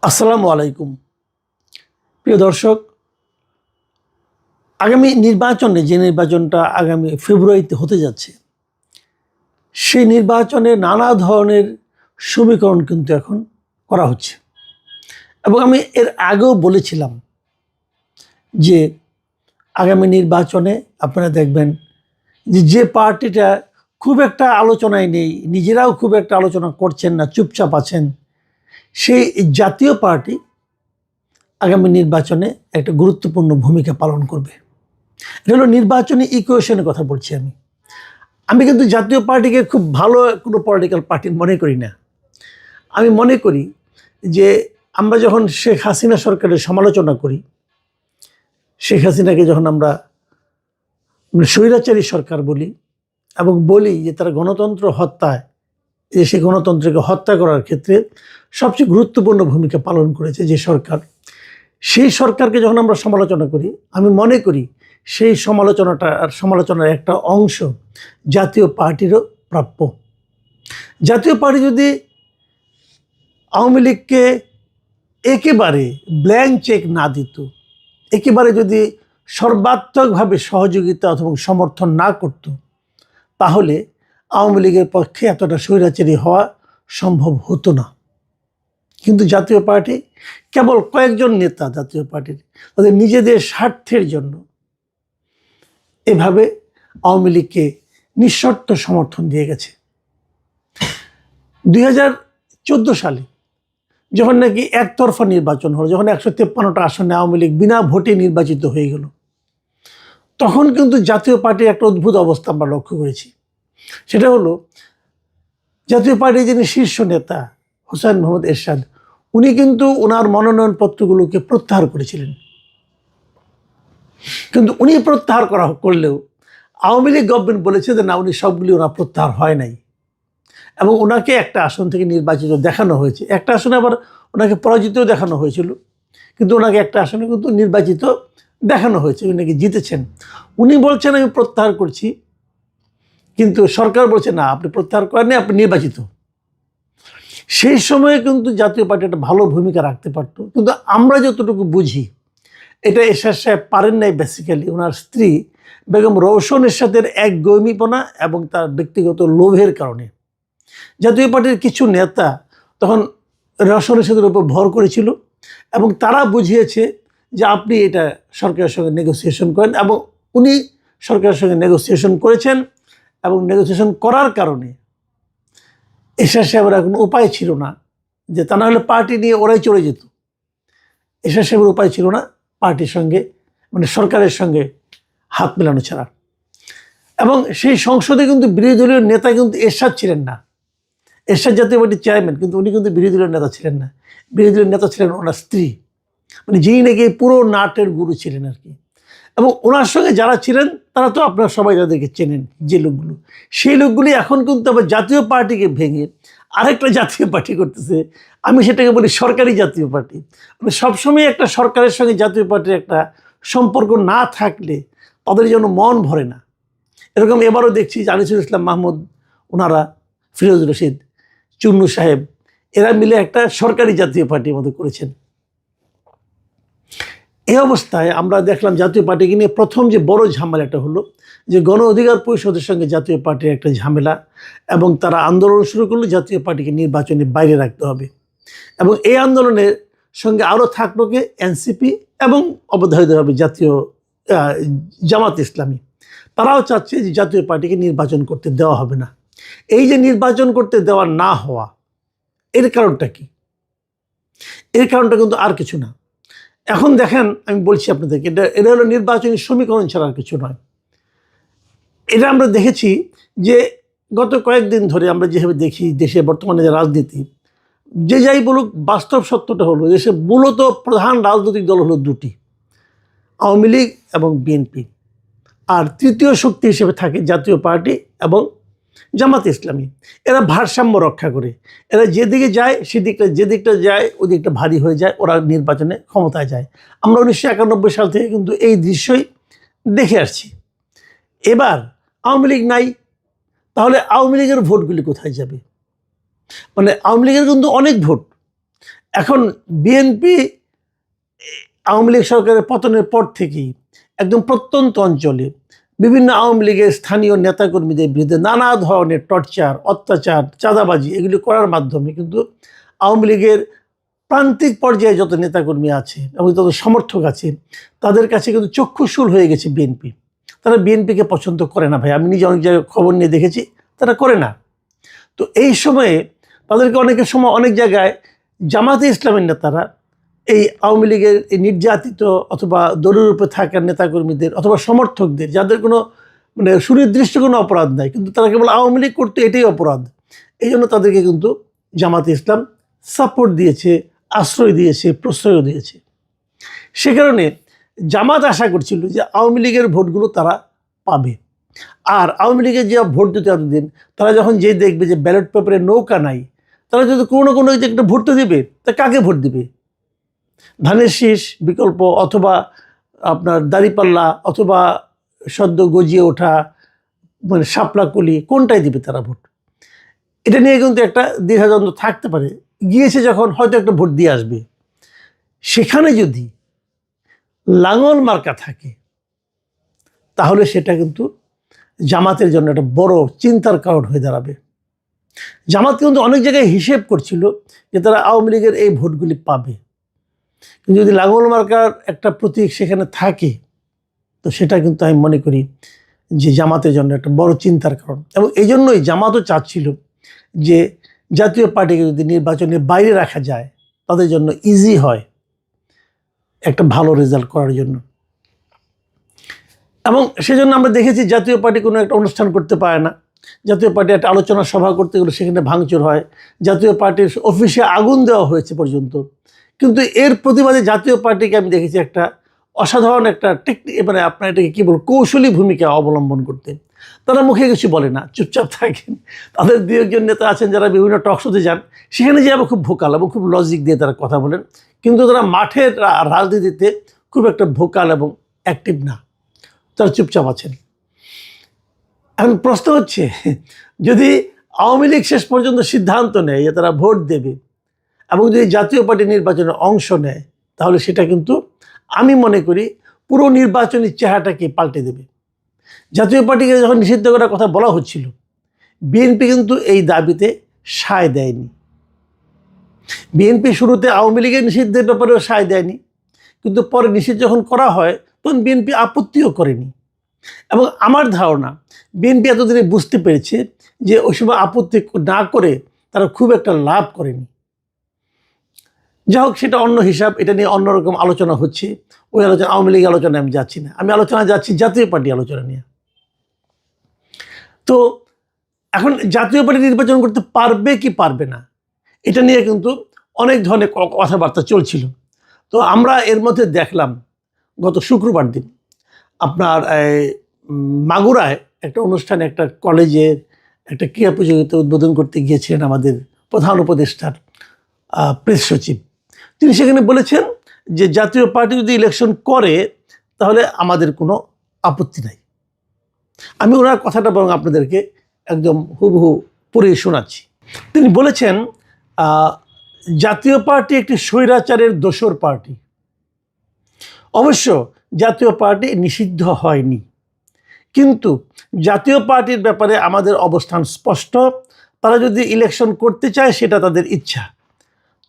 আসসালামু আলাইকুম প্রিয় দর্শক। আগামী নির্বাচনে যে নির্বাচনটা আগামী ফেব্রুয়ারিতে হতে যাচ্ছে, সেই নির্বাচনে নানা ধরনের সমীকরণ কিন্তু এখন করা হচ্ছে। এবং আমি এর আগেও বলেছিলাম যে আগামী নির্বাচনে আপনারা দেখবেন যে পার্টিটা খুব একটা আলোচনায় নেই, নিজেরাও খুব একটা আলোচনা করছেন না, চুপচাপ আছেন, সেই জাতীয় পার্টি আগামী নির্বাচনে একটা গুরুত্বপূর্ণ ভূমিকা পালন করবে। এটা হলো নির্বাচনী ইকুয়েশনের কথা বলছি। আমি কিন্তু জাতীয় পার্টিকে খুব ভালো কোনো পলিটিক্যাল পার্টি মনে করি না। আমি মনে করি যে আমরা যখন শেখ হাসিনা সরকারের সমালোচনা করি, শেখ হাসিনাকে যখন আমরা স্বৈরাচারী সরকার বলি এবং বলি যে তারা গণতন্ত্র হত্যায়, যে সে গণতন্ত্রকে হত্যা করার ক্ষেত্রে সবচেয়ে গুরুত্বপূর্ণ ভূমিকা পালন করেছে যে সরকার, সেই সরকারকে যখন আমরা সমালোচনা করি, আমি মনে করি সেই সমালোচনার একটা অংশ জাতীয় পার্টিরও প্রাপ্য। জাতীয় পার্টি যদি আওয়ামী লীগকে একেবারে ব্ল্যাঙ্ক চেক না দিত, একেবারে যদি সর্বাত্মকভাবে সহযোগিতা অথবা সমর্থন না করত, তাহলে আওয়ামী লীগের পক্ষে এতটা স্বৈরাচারী হওয়া সম্ভব হতো না। কিন্তু জাতীয় পার্টি কেবল কয়েকজন নেতা জাতীয় পার্টির তাদের নিজেদের স্বার্থের জন্য এভাবে আওয়ামী লীগকে নিঃশর্ত সমর্থন দিয়ে গেছে। 2014 সালে যখন নাকি একতরফা নির্বাচন হলো, যখন 153টা আসনে আওয়ামী লীগ বিনা ভোটে নির্বাচিত হয়ে গেল, তখন কিন্তু জাতীয় পার্টির একটা অদ্ভুত অবস্থা আমরা লক্ষ্য করেছি। সেটা হলো জাতীয় পার্টির যিনি শীর্ষ নেতা হোসেন মোহাম্মদ এরশাদ, উনি কিন্তু ওনার মনোনয়নপত্রগুলোকে প্রত্যাহার করেছিলেন। কিন্তু উনি প্রত্যাহার করলেও আওয়ামী লীগ গভর্নমেন্ট বলেছে যে না, উনি সবগুলি ওনার প্রত্যাহার হয় নাই এবং ওনাকে একটা আসন থেকে নির্বাচিত দেখানো হয়েছে। একটা আসনে আবার ওনাকে পরাজিতও দেখানো হয়েছিল, কিন্তু ওনাকে একটা আসনে কিন্তু নির্বাচিত দেখানো হয়েছে, উনি নাকি জিতেছেন। উনি বলছেন আমি প্রত্যাহার করছি, কিন্তু সরকার বলছে না, আপনি প্রত্যাহার করেননি, আপনি নির্বাচিত। সেই সময়ে কিন্তু জাতীয় পার্টি একটা ভালো ভূমিকা রাখতে পারত, কিন্তু আমরা যতটুকু বুঝি এটা এরশাদ সাহেব পারেন নাই। বেসিক্যালি ওনার স্ত্রী বেগম রওশন এরশাদের একগুঁয়েমিপনা এবং তার ব্যক্তিগত লোভের কারণে জাতীয় পার্টির কিছু নেতা তখন রওশন এরশাদের উপর ভর করেছিল এবং তারা বুঝিয়েছে যে আপনি এটা সরকারের সঙ্গে নেগোসিয়েশন করেন, এবং উনি সরকারের সঙ্গে নেগোসিয়েশন করেছেন এবং নেগোসিয়েশন করার কারণে এরশাদ সাহেবের কোনো উপায় ছিল না, যে তা না হলে পার্টি নিয়ে ওরাই চলে যেত। এরশাদ সাহেবের উপায় ছিল না পার্টির সঙ্গে, মানে সরকারের সঙ্গে হাত মেলানো ছাড়া। এবং সেই সংসদে কিন্তু বিরোধী দলীয় নেতা কিন্তু এরশাদ ছিলেন না। এরশাদ জাতীয় পার্টির চেয়ারম্যান, কিন্তু উনি কিন্তু বিরোধী দলের নেতা ছিলেন না। বিরোধী দলের নেতা ছিলেন ওনার স্ত্রী, মানে যিনি নাকি পুরো নাটের গুরু ছিলেন আর কি। এবং ওনার সঙ্গে যারা ছিলেন তারা তো আপনারা সবাই যাদেরকে চেনেন, যে লোকগুলো, সেই লোকগুলি এখন কিন্তু আবার জাতীয় পার্টিকে ভেঙে আরেকটা জাতীয় পার্টি করতেছে। আমি সেটাকে বলি সরকারি জাতীয় পার্টি। মানে সবসময় একটা সরকারের সঙ্গে জাতীয় পার্টির একটা সম্পর্ক না থাকলে তাদের জন্য মন ভরে না। এরকম এবারও দেখছি আনিসুল ইসলাম মাহমুদ, ওনারা, ফিরোজ রশিদ, চুন্নু সাহেব, এরা মিলে একটা সরকারি জাতীয় পার্টির মতো করেছেন। এই অবস্থায় আমরা দেখলাম জাতীয় পার্টিকে নিয়ে প্রথম যে বড় ঝামেলাটা হলো যে গণ অধিকার পরিষদের সঙ্গে জাতীয় পার্টির একটা ঝামেলা, এবং তারা আন্দোলন শুরু করলো জাতীয় পার্টিকে নির্বাচনের বাইরে রাখতে হবে। এবং এই আন্দোলনের সঙ্গে আরও থাকলো কে, এনসিপি এবং অবধারিতভাবে জাতীয় জামাত ইসলামী। তারাও চাচ্ছে যে জাতীয় পার্টিকে নির্বাচন করতে দেওয়া হবে না। এই যে নির্বাচন করতে দেওয়া না হওয়া, এর কারণটা কি? এর কারণটা কিন্তু আর কিছু না। এখন দেখেন, আমি বলছি আপনাদেরকে, এটা হলো নির্বাচনী সমীকরণ ছাড়া আর কিছু নয়। এটা আমরা দেখেছি যে গত কয়েকদিন ধরে আমরা যেভাবে দেখি দেশে বর্তমানে যে রাজনীতি, যে যাই বলুক, বাস্তব সত্যটা হলো দেশে মূলত প্রধান রাজনৈতিক দল হলো দুটি, আওয়ামী লীগ এবং বিএনপি। আর তৃতীয় শক্তি হিসেবে থাকে জাতীয় পার্টি এবং জামাত ইসলামী। এরা ভারসাম্য রক্ষা করে, এরা যেদিকে যায় সেদিকটা, যেদিকটা যায় ওই দিকটা ভারী হয়ে যায়, ওরা নির্বাচনে ক্ষমতায় যায়। আমরা 1991 সাল থেকে কিন্তু এই দৃশ্যই দেখে আসছি। এবার আওয়ামী লীগ নাই, তাহলে আওয়ামী লীগের ভোটগুলি কোথায় যাবে? মানে আওয়ামী লীগের কিন্তু অনেক ভোট, এখন বিএনপি আওয়ামী লীগ সরকারের পতনের পর থেকেই একদম প্রত্যন্ত অঞ্চলে বিভিন্ন আওয়ামী লীগের স্থানীয় নেতাকর্মীদের বিরুদ্ধে নানা ধরনের টর্চার, অত্যাচার, চাঁদাবাজি এগুলি করার মাধ্যমে কিন্তু আওয়ামী লীগের প্রান্তিক পর্যায়ে যত নেতাকর্মী আছে এবং যত সমর্থক আছে তাদের কাছে কিন্তু চক্ষুশূল হয়ে গেছে বিএনপি। তারা বিএনপিকে পছন্দ করে না ভাই, আমি নিজে অনেক জায়গায় খবর নিয়ে দেখেছি, তারা করে না। তো এই সময়ে তাদেরকে অনেকের সময় অনেক জায়গায় জামাতে ইসলামের নেতারা এই আওয়ামী লীগের এই নির্যাতিত অথবা দলীয়রূপে থাকার নেতাকর্মীদের অথবা সমর্থকদের, যাদের কোনো মানে সুনির্দিষ্ট কোনো অপরাধ নাই, কিন্তু তারা কেবল আওয়ামী লীগ করতে এটাই অপরাধ, এই জন্য তাদেরকে কিন্তু জামাতে ইসলাম সাপোর্ট দিয়েছে, আশ্রয় দিয়েছে, প্রশ্রয়ও দিয়েছে। সে কারণে জামাত আশা করছিল যে আওয়ামী লীগের ভোটগুলো তারা পাবে। আর আওয়ামী লীগের যে ভোট দিতে এতদিন, তারা যখন যে দেখবে যে ব্যালট পেপারে নৌকা নাই, তারা যদি কোনো কোনো একটা ভোট তো দেবে, তা কাকে ভোট দিবে? ধানের শীষ বিকল্প অথবা আপনার দাঁড়িপাল্লা অথবা সদ্য গজিয়ে ওঠা মানে শাপলা কলি, কোনটাই দিবে তারা ভোট? এটা নিয়ে কিন্তু একটা দ্বিধাদ্বন্দ্ব থাকতে পারে। গিয়েছে যখন, হয়তো একটা ভোট দিয়ে আসবে। সেখানে যদি লাঙল মার্কা থাকে তাহলে সেটা কিন্তু জামাতের জন্য একটা বড় চিন্তার কারণ হয়ে দাঁড়াবে। জামাত কিন্তু অনেক জায়গায় হিসেব করছিল যে তারা আওয়ামী লীগের এই ভোটগুলি পাবে, কিন্তু যদি লাঙল মার্কার একটা প্রতীক সেখানে থাকে তো সেটা কিন্তু আমি মনে করি যে জামাতের জন্য একটা বড় চিন্তার কারণ। এবং এই জন্যই জামাতও চাচ্ছিল যে জাতীয় পার্টিকে যদি নির্বাচনের বাইরে রাখা যায় তাদের জন্য ইজি হয় একটা ভালো রেজাল্ট করার জন্য। এবং সেজন্য আমরা দেখেছি জাতীয় পার্টি কোনো একটা অনুষ্ঠান করতে পারে না, জাতীয় পার্টি একটা আলোচনা সভা করতে গেলে সেখানে ভাঙচুর হয়, জাতীয় পার্টির অফিসে আগুন দেওয়া হয়েছে পর্যন্ত। কিন্তু এর প্রতিবাদে জাতীয় পার্টিকে আমি দেখেছি একটা অসাধারণ একটা টেকনিক, মানে আপনার এটাকে কী বলবো, কৌশলী ভূমিকা অবলম্বন করতে। তারা মুখে কিছু বলে না, চুপচাপ থাকেন। তাদের দু একজন নেতা আছেন যারা বিভিন্ন টকশোতে যান, সেখানে যে আবার খুব ভোকাল এবং খুব লজিক দিয়ে তারা কথা বলেন, কিন্তু তারা মাঠের রাজনীতিতে খুব একটা ভোকাল এবং অ্যাক্টিভ না, তারা চুপচাপ আছেন। এখন প্রশ্ন হচ্ছে, যদি আওয়ামী লীগ শেষ পর্যন্ত সিদ্ধান্ত নেয় যে তারা ভোট দেবে এবং যদি জাতীয় পার্টি নির্বাচনে অংশ নেয়, তাহলে সেটা কিন্তু আমি মনে করি পুরো নির্বাচনী চেহারাটাকে পাল্টে দেবে। জাতীয় পার্টিকে যখন নিষিদ্ধ করার কথা বলা হচ্ছিল, বিএনপি কিন্তু এই দাবিতে সায় দেয়নি। বিএনপি শুরুতে আওয়ামী লীগের নিষিদ্ধের ব্যাপারেও সায় দেয়নি, কিন্তু পরে নিষিদ্ধ যখন করা হয় তখন বিএনপি আপত্তিও করেনি। এবং আমার ধারণা বিএনপি এতদিনে বুঝতে পেরেছে যে ওই সময় আপত্তি না করে তারা খুব একটা লাভ করেনি। যাই হোক, সেটা অন্য হিসাব, এটা নিয়ে অন্যরকম আলোচনা হচ্ছে। ওই আলোচনা, আওয়ামী লীগ আলোচনায় আমি যাচ্ছি না, আমি আলোচনা যাচ্ছি জাতীয় পার্টি আলোচনা নিয়ে। তো এখন জাতীয় পার্টি নির্বাচন করতে পারবে কি পারবে না, এটা নিয়ে কিন্তু অনেক ধরনের কথাবার্তা চলছিল। তো আমরা এর মধ্যে দেখলাম গত শুক্রবার দিন আপনার মাগুরায় একটা অনুষ্ঠানে একটা কলেজের একটা ক্রীড়া প্রতিযোগিতা উদ্বোধন করতে গিয়েছিলেন আমাদের প্রধান উপদেষ্টার প্রেস সচিব। তিনি সেখানে বলেছেন যে জাতীয় পার্টি যদি ইলেকশন করে তাহলে আমাদের কোনো আপত্তি নাই। আমি ওনার কথাটা বরং আপনাদেরকে একদম হুবহু পড়ে শোনাচ্ছি। তিনি বলেছেন, জাতীয় পার্টি একটি স্বৈরাচারের দোসর পার্টি। অবশ্য জাতীয় পার্টি নিষিদ্ধ হয়নি, কিন্তু জাতীয় পার্টির ব্যাপারে আমাদের অবস্থান স্পষ্ট। তারা যদি ইলেকশন করতে চায় সেটা তাদের ইচ্ছা,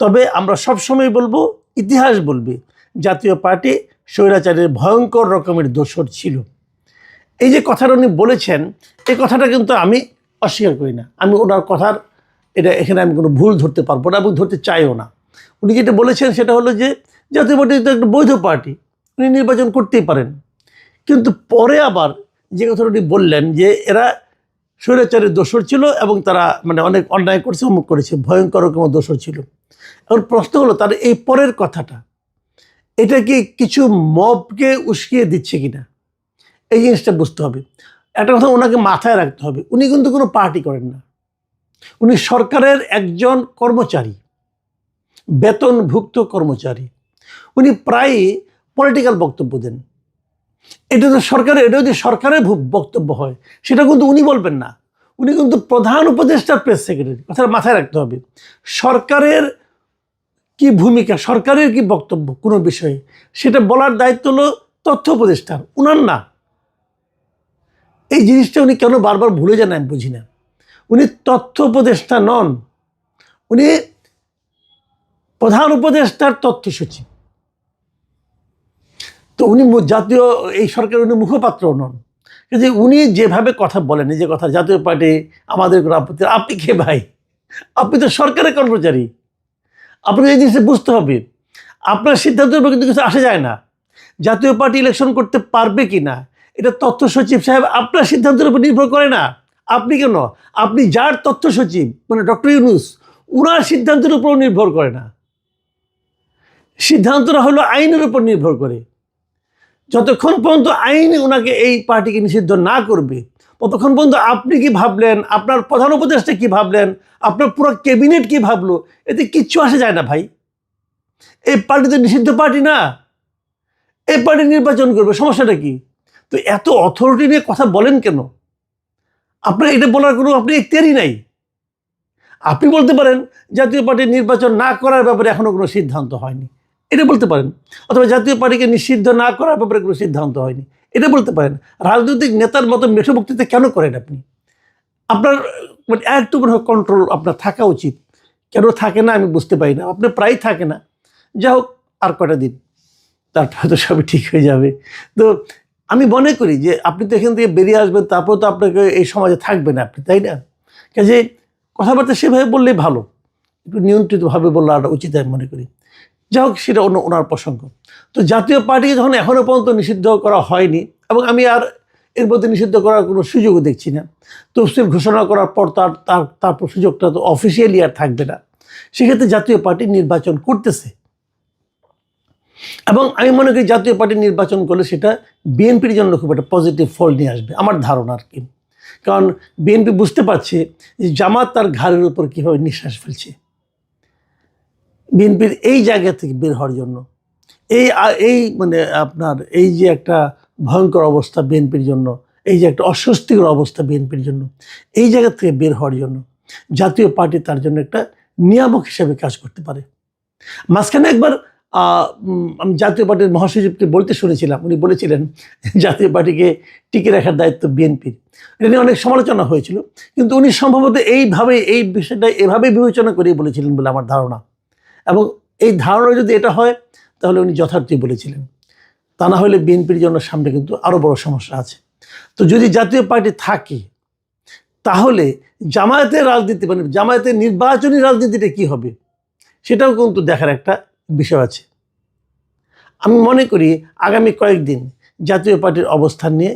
তবে আমরা সবসময় বলবো, ইতিহাস বলবে, জাতীয় পার্টি স্বৈরাচারের ভয়ঙ্কর রকমের দোসর ছিল। এই যে কথাটা উনি বলেছেন, এই কথাটা কিন্তু আমি অস্বীকার করি না। আমি ওনার কথার এখানে আমি কোনো ভুল ধরতে পারবো না এবং ধরতে চাইও না। উনি যেটা বলেছেন সেটা হলো যে জাতীয় পার্টি তো একটা বৈধ পার্টি, উনি নির্বাচন করতেই পারেন। কিন্তু পরে আবার যে কথাটা উনি বললেন যে এরা স্বৈরাচারের দোসর ছিল এবং তারা মানে অনেক অন্যায় করছে, অমুক করেছে, ভয়ঙ্কর রকমের দোসর ছিল। এখন প্রশ্ন হলো, তার এই পরের কথাটা এটা কি কিছু মবকে উস্কিয়ে দিচ্ছে কিনা, এই জিনিসটা বুঝতে হবে। একটা কথা ওনাকে মাথায় রাখতে হবে, উনি কিন্তু কোনো পার্টি করেন না, উনি সরকারের একজন কর্মচারী, বেতনভুক্ত কর্মচারী। উনি প্রায়ই পলিটিক্যাল বক্তব্য দেন। এটা তো সরকারের, এটা যদি সরকারের বক্তব্য হয় সেটা কিন্তু উনি বলবেন না, উনি কিন্তু প্রধান উপদেষ্টার প্রেস সেক্রেটারি। কথাটা মাথায় রাখতে হবে। সরকারের কি ভূমিকা, সরকারের কি বক্তব্য কোনো বিষয়ে, সেটা বলার দায়িত্ব হলো তথ্য উপদেষ্টার, উনার না। এই জিনিসটা উনি কেন বারবার ভুলে যান আমি বুঝি না। উনি তথ্য উপদেষ্টা নন, উনি প্রধান উপদেষ্টার তথ্য সচিব। তো উনি জাতীয় এই সরকারের উনি মুখপাত্রও নন। কিন্তু উনি যেভাবে কথা বলেন, নিজের কথা, জাতীয় পার্টি আমাদের কোনো আপত্তি, আপনি কে ভাই? আপনি তো সরকারের কর্মচারী। আপনাকে এই জিনিসটা বুঝতে হবে। আপনার সিদ্ধান্তের উপর কিন্তু কিছু আসে যায় না। জাতীয় পার্টি ইলেকশন করতে পারবে কি না, এটা তথ্য সচিব সাহেব আপনার সিদ্ধান্তের উপর নির্ভর করে না। আপনি কেন, আপনি যার তথ্য সচিব মানে ডক্টর ইউনূস, উনার সিদ্ধান্তের উপর নির্ভর করে না। সিদ্ধান্তটা হলো আইনের উপর নির্ভর করে। যতক্ষণ পর্যন্ত আইন ওনাকে এই পার্টিকে নিষিদ্ধ না করবে, ততক্ষণ পর্যন্ত আপনি কি ভাবলেন, আপনার প্রধান উপদেষ্টা কি ভাবলেন, আপনার পুরো ক্যাবিনেট কি ভাবলো, এতে কিচ্ছু আসে যায় না ভাই। এই পার্টি তো নিষিদ্ধ পার্টি না, এই পার্টি নির্বাচন করবে, সমস্যাটা কি? তো এত অথরিটি নিয়ে কথা বলেন কেন? আপনার এটা বলার কোনো আপনি এখতিয়ারই নাই। আপনি বলতে পারেন জাতীয় পার্টি নির্বাচন না করার ব্যাপারে এখনো কোনো সিদ্ধান্ত হয়নি, এটা বলতে পারেন। অথবা জাতীয় পার্টিকে নিষিদ্ধ না করার ব্যাপারে কোনো সিদ্ধান্ত হয়নি, এটা বলতে পারেন। রাজনৈতিক নেতার মতো মেঠো বক্তৃতা কেন করেন আপনি? আপনার মানে একটু কন্ট্রোল আপনার থাকা উচিত। কেন থাকে না আমি বুঝতে পারি না। আপনি প্রায় থাকে না। যা হোক, আর কটা দিন, তারপরে তো সবই ঠিক হয়ে যাবে। তো আমি মনে করি যে আপনি তো এখান থেকে বেরিয়ে আসবেন, তারপর তো আপনাকে এই সমাজে থাকবেন আপনি, তাই না? কাজে কথাবার্তা সেভাবে বললেই ভালো, একটু নিয়ন্ত্রিতভাবে বলা উচিত আমি মনে করি। যাই হোক, সেটা ওনার প্রসঙ্গ। তো জাতীয় পার্টিকে যখন এখনও পর্যন্ত নিষিদ্ধ করা হয়নি, এবং আমি আর এর মধ্যে নিষিদ্ধ করার কোনো সুযোগও দেখছি না। তফসিল ঘোষণা করার পর তারপর সুযোগটা তো অফিসিয়ালি আর থাকবে না। সেক্ষেত্রে জাতীয় পার্টি নির্বাচন করতেছে, এবং আমি মনে করি জাতীয় পার্টি নির্বাচন করলে সেটা বিএনপির জন্য খুব একটা পজিটিভ ফল নিয়ে আসবে, আমার ধারণা আর কি। কারণ বিএনপি বুঝতে পারছে যে জামাত তার ঘাড়ের উপর কীভাবে নিঃশ্বাস ফেলছে। বিএনপির এই জায়গা থেকে বের হওয়ার জন্য, এই মানে আপনার এই যে একটা ভয়ঙ্কর অবস্থা বিএনপির জন্য, এই যে একটা অস্বস্তিকর অবস্থা বিএনপির জন্য, এই জায়গা থেকে বের হওয়ার জন্য জাতীয় পার্টি তার জন্য একটা নিয়ামক হিসেবে কাজ করতে পারে। মাঝখানে একবার আমি জাতীয় পার্টির মহাসচিবকে বলতে শুনেছিলাম, উনি বলেছিলেন জাতীয় পার্টিকে টিকে রাখার দায়িত্ব বিএনপির। এটা নিয়ে অনেক সমালোচনা হয়েছিল, কিন্তু উনি সম্ভবত এইভাবে এই বিষয়টা এভাবে বিবেচনা করেই বলেছিলেন বলে আমার ধারণা। এবং এই ধারণা যদি এটা হয়, তাহলে উনি যথার্থই বলেছিলেন। তা না হলে বিএনপির জন্য সামনে কিন্তু আরও বড় সমস্যা আছে। তো যদি জাতীয় পার্টি থাকে, তাহলে জামায়াতের রাজনীতি মানে জামায়াতের নির্বাচনী রাজনীতিটা কি হবে, সেটাও কিন্তু দেখার একটা বিষয় আছে। আমি মনে করি আগামী কয়েকদিন জাতীয় পার্টির অবস্থান নিয়ে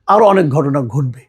আরও অনেক ঘটনা ঘটবে।